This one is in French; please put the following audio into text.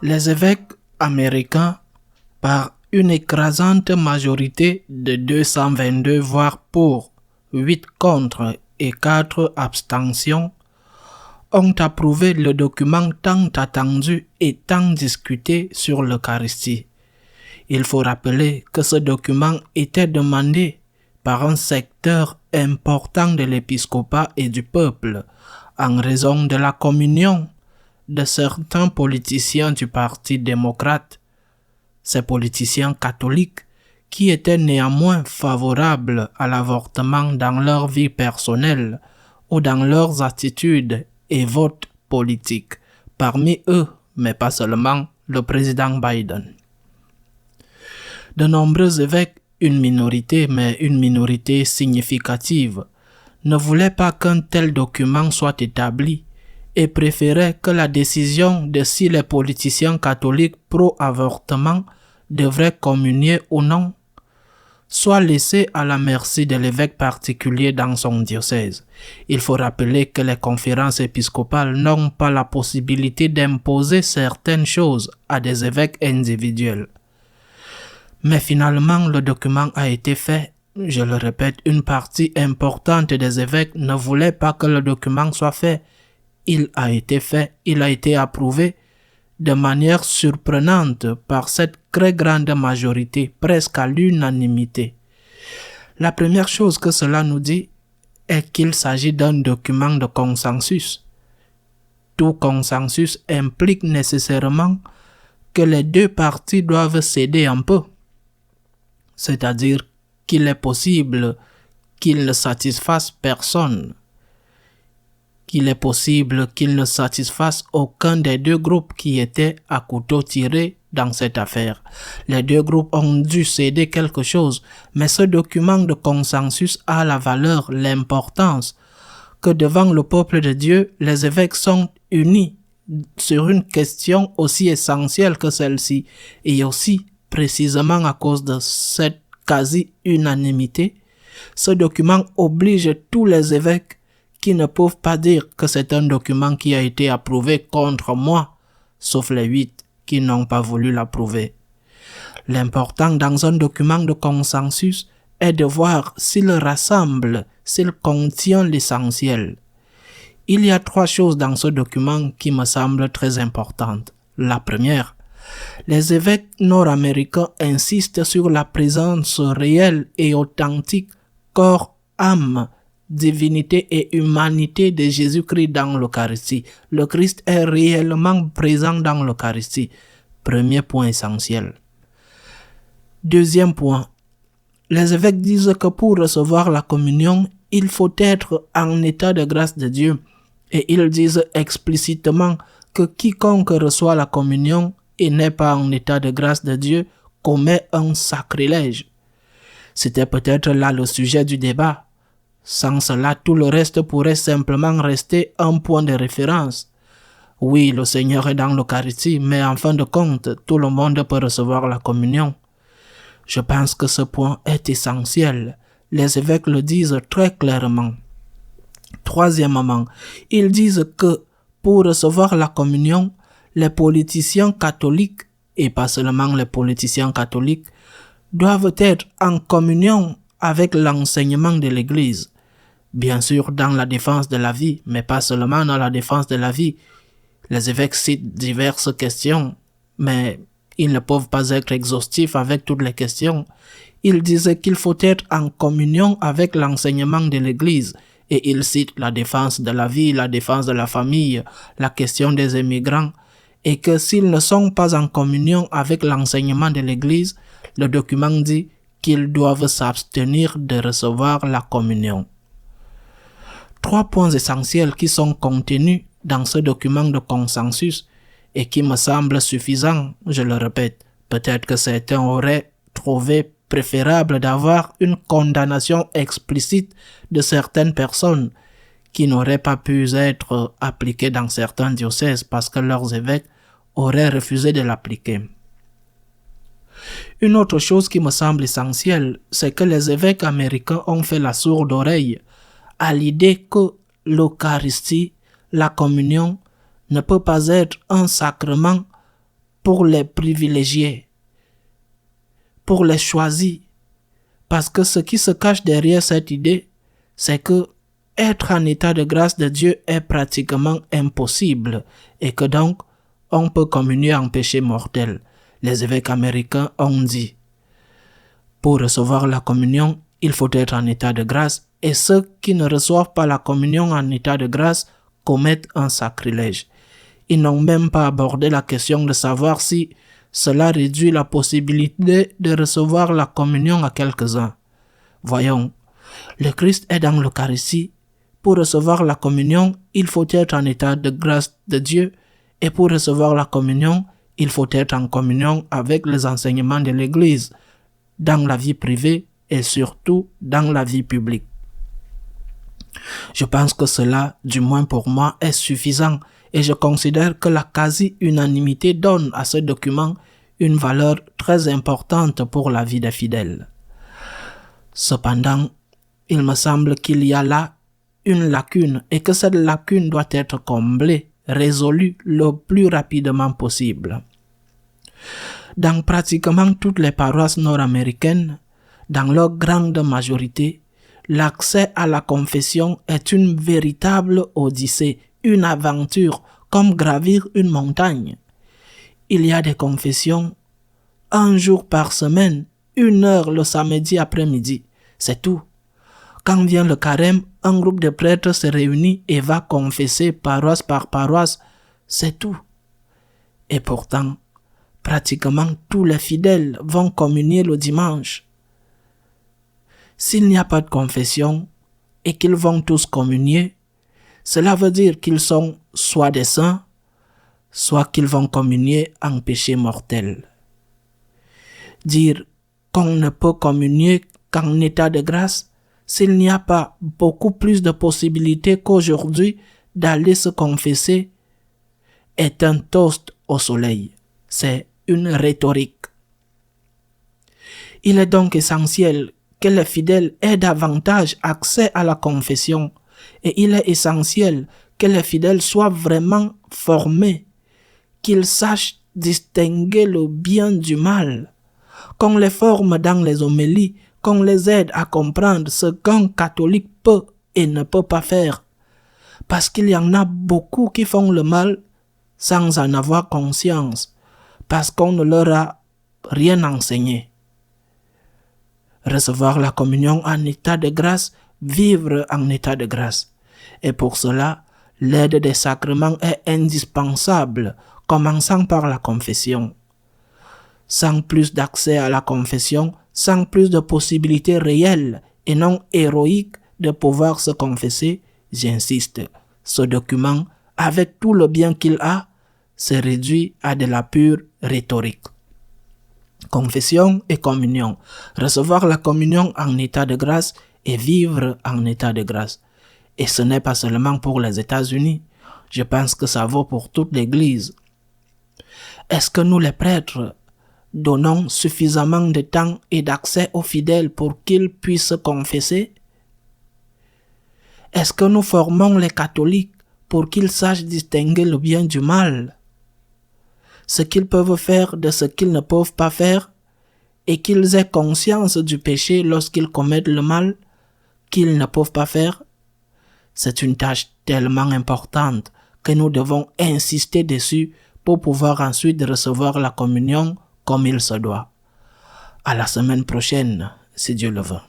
Les évêques américains, par une écrasante majorité de 222 voix pour, 8 contre et 4 abstentions, ont approuvé le document tant attendu et tant discuté sur l'Eucharistie. Il faut rappeler que ce document était demandé par un secteur important de l'épiscopat et du peuple en raison de la communion de certains politiciens du Parti démocrate, ces politiciens catholiques qui étaient néanmoins favorables à l'avortement dans leur vie personnelle ou dans leurs attitudes et votes politiques, parmi eux, mais pas seulement, le président Biden. De nombreux évêques, une minorité, mais une minorité significative, ne voulaient pas qu'un tel document soit établi et préféraient que la décision de si les politiciens catholiques pro-avortement devraient communier ou non soit laissée à la merci de l'évêque particulier dans son diocèse. Il faut rappeler que les conférences épiscopales n'ont pas la possibilité d'imposer certaines choses à des évêques individuels. Mais finalement, le document a été fait. Je le répète, une partie importante des évêques ne voulait pas que le document soit fait. Il a été fait, il a été approuvé de manière surprenante par cette très grande majorité, presque à l'unanimité. La première chose que cela nous dit est qu'il s'agit d'un document de consensus. Tout consensus implique nécessairement que les deux parties doivent céder un peu. C'est-à-dire qu'il est possible qu'il ne satisfasse personne, qu'il est possible qu'il ne satisfasse aucun des deux groupes qui étaient à couteau tiré dans cette affaire. Les deux groupes ont dû céder quelque chose, mais ce document de consensus a la valeur, l'importance que devant le peuple de Dieu, les évêques sont unis sur une question aussi essentielle que celle-ci, et aussi précisément à cause de cette quasi-unanimité, ce document oblige tous les évêques qui ne peuvent pas dire que c'est un document qui a été approuvé contre moi, sauf les 8 qui n'ont pas voulu l'approuver. L'important dans un document de consensus est de voir s'il rassemble, s'il contient l'essentiel. Il y a 3 choses dans ce document qui me semblent très importantes. La première, les évêques nord-américains insistent sur la présence réelle et authentique, corps, âme, divinité et humanité de Jésus-Christ dans l'Eucharistie. Le Christ est réellement présent dans l'Eucharistie. Premier point essentiel. Deuxième point, les évêques disent que pour recevoir la communion, il faut être en état de grâce de Dieu. Et ils disent explicitement que quiconque reçoit la communion et n'est pas en état de grâce de Dieu commet un sacrilège. C'était peut-être là le sujet du débat. Sans cela, tout le reste pourrait simplement rester un point de référence. Oui, le Seigneur est dans l'Eucharistie, mais en fin de compte, tout le monde peut recevoir la communion. Je pense que ce point est essentiel. Les évêques le disent très clairement. Troisièmement, ils disent que pour recevoir la communion, les politiciens catholiques, et pas seulement les politiciens catholiques, doivent être en communion avec l'enseignement de l'Église. Bien sûr, dans la défense de la vie, mais pas seulement dans la défense de la vie. Les évêques citent diverses questions, mais ils ne peuvent pas être exhaustifs avec toutes les questions. Ils disent qu'il faut être en communion avec l'enseignement de l'Église, et ils citent la défense de la vie, la défense de la famille, la question des immigrants, et que s'ils ne sont pas en communion avec l'enseignement de l'Église, le document dit qu'ils doivent s'abstenir de recevoir la communion. 3 points essentiels qui sont contenus dans ce document de consensus et qui me semblent suffisants, je le répète. Peut-être que certains auraient trouvé préférable d'avoir une condamnation explicite de certaines personnes qui n'auraient pas pu être appliquées dans certains diocèses parce que leurs évêques auraient refusé de l'appliquer. Une autre chose qui me semble essentielle, c'est que les évêques américains ont fait la sourde oreille à l'idée que l'Eucharistie, la communion, ne peut pas être un sacrement pour les privilégiés, pour les choisis. Parce que ce qui se cache derrière cette idée, c'est que être en état de grâce de Dieu est pratiquement impossible et que donc on peut communier en péché mortel. Les évêques américains ont dit, pour recevoir la communion, il faut être en état de grâce et ceux qui ne reçoivent pas la communion en état de grâce commettent un sacrilège. Ils n'ont même pas abordé la question de savoir si cela réduit la possibilité de recevoir la communion à quelques-uns. Voyons, le Christ est dans l'Eucharistie. Pour recevoir la communion, il faut être en état de grâce de Dieu et pour recevoir la communion, il faut être en communion avec les enseignements de l'Église, dans la vie privée et surtout dans la vie publique. Je pense que cela, du moins pour moi, est suffisant et je considère que la quasi-unanimité donne à ce document une valeur très importante pour la vie des fidèles. Cependant, il me semble qu'il y a là une lacune et que cette lacune doit être comblée, résolue le plus rapidement possible. Dans pratiquement toutes les paroisses nord-américaines, dans leur grande majorité, l'accès à la confession est une véritable odyssée, une aventure, comme gravir une montagne. Il y a des confessions, un jour par semaine, 1 heure le samedi après-midi, c'est tout. Quand vient le carême, un groupe de prêtres se réunit et va confesser paroisse par paroisse, c'est tout. Et pourtant, pratiquement tous les fidèles vont communier le dimanche. S'il n'y a pas de confession et qu'ils vont tous communier, cela veut dire qu'ils sont soit des saints, soit qu'ils vont communier en péché mortel. Dire qu'on ne peut communier qu'en état de grâce, s'il n'y a pas beaucoup plus de possibilités qu'aujourd'hui d'aller se confesser, est un toast au soleil. C'est une rhétorique. Il est donc essentiel que les fidèles aient davantage accès à la confession et il est essentiel que les fidèles soient vraiment formés, qu'ils sachent distinguer le bien du mal, qu'on les forme dans les homélies, qu'on les aide à comprendre ce qu'un catholique peut et ne peut pas faire, parce qu'il y en a beaucoup qui font le mal sans en avoir conscience, parce qu'on ne leur a rien enseigné. Recevoir la communion en état de grâce, vivre en état de grâce. Et pour cela, l'aide des sacrements est indispensable, commençant par la confession. Sans plus d'accès à la confession, sans plus de possibilités réelles et non héroïques de pouvoir se confesser, j'insiste, ce document, avec tout le bien qu'il a, se réduit à de la pure rhétorique. Confession et communion. Recevoir la communion en état de grâce et vivre en état de grâce. Et ce n'est pas seulement pour les États-Unis. Je pense que ça vaut pour toute l'Église. Est-ce que nous les prêtres donnons suffisamment de temps et d'accès aux fidèles pour qu'ils puissent se confesser? Est-ce que nous formons les catholiques pour qu'ils sachent distinguer le bien du mal, ce qu'ils peuvent faire de ce qu'ils ne peuvent pas faire, et qu'ils aient conscience du péché lorsqu'ils commettent le mal qu'ils ne peuvent pas faire? C'est une tâche tellement importante que nous devons insister dessus pour pouvoir ensuite recevoir la communion comme il se doit. À la semaine prochaine, si Dieu le veut.